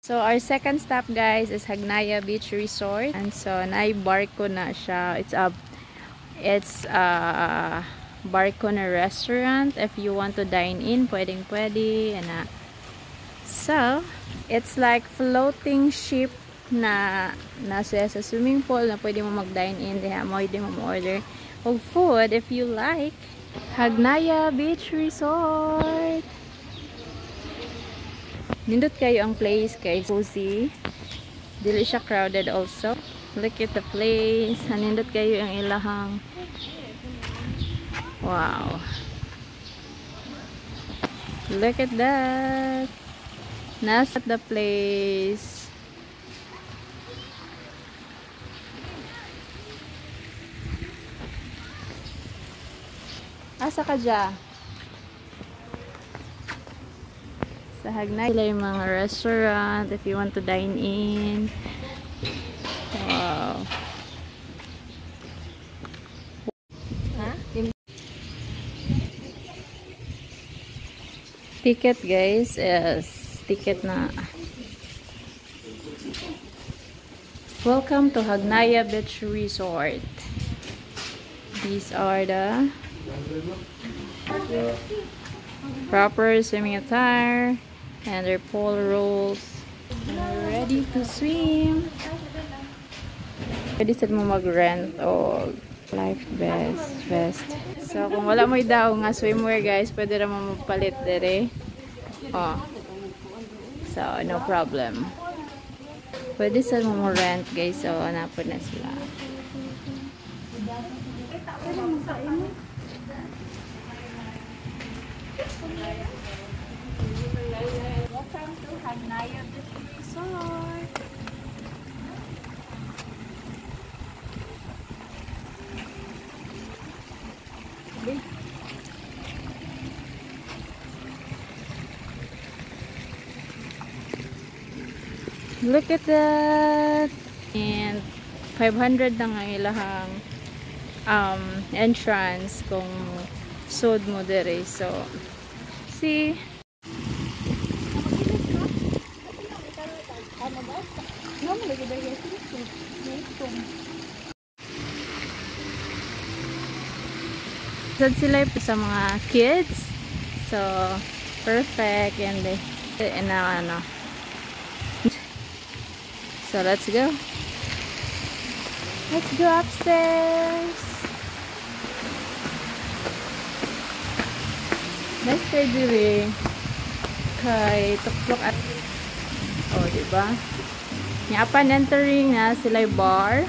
So our second stop guys is Hagnaya Beach Resort. And so nai-barko na siya. It's a barko na restaurant. If you want to dine in, pwedeng pwede. So it's like floating ship na nasa sa swimming pool na pwede mo mag-dine in. Pwede mo order of food if you like. Hagnaya Beach Resort. Nindot kayo ang place kay cozy. Dili siya crowded also. Look at the place. Nindot kayo ang ilahang. Wow. Look at that. Nasa the place. Asa ka dyan? Sa Hagnaya sila yung mga restaurant if you want to dine in. Wow. Huh? Ticket guys is ticket na. Welcome to Hagnaya Beach Resort. These are the proper swimming attire. And their pool rolls. And we're ready to swim. Pwede sa mo mag-rent o life vest. So, kung wala mo daw nga swimwear guys, pwede naman magpalit dire. Oh. So, no problem. Pwede sa mo rent guys. So, hanapon na sila. Welcome to Hagnaya Beach Resort. Look at that. And 500 lang ang ilahang entrance kung sud mo dire. So, see. Sad sila sa mga kids. So, perfect. And ano. So, let's go. Let's go upstairs. Nice kay diri. Kay tuklok at oh, diba? Upon entering na sila bar.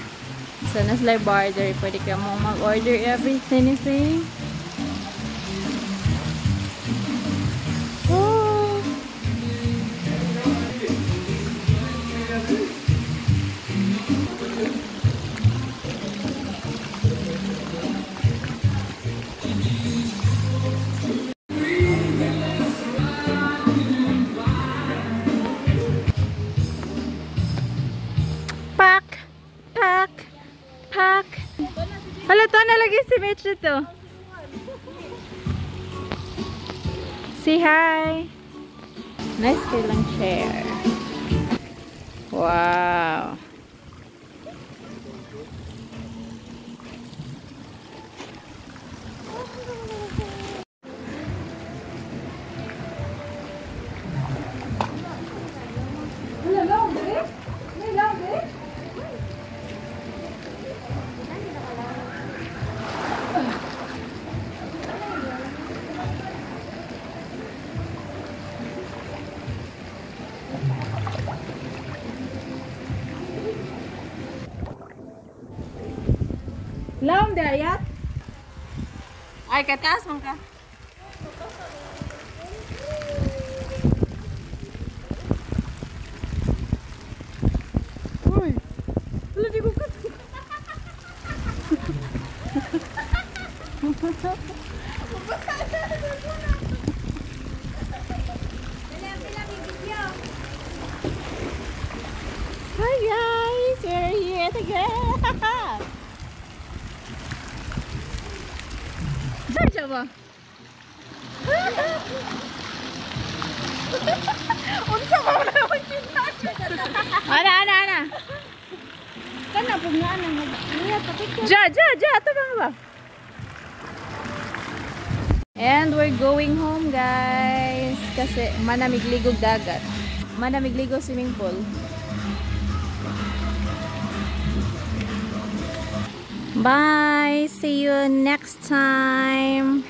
So, na sila bar there. Pwede ka mo mag-order anything. Oh! Pack. Hala, to nalagay si Mitch dito. Say hi. Nice kailang chair. Wow. Laom dayat. Ay, kataas man ka. Uy. Wala di ko kat. Hi guys, we're here again. Diyan ba? Unsa ba na naman kinasya? Ana. Kana pug na ana mag. Iya pa Ja. Ato ba? And we're going home, guys. Kasi manamig ligog dagat. Manamig ligo swimming pool. Bye. See you next time.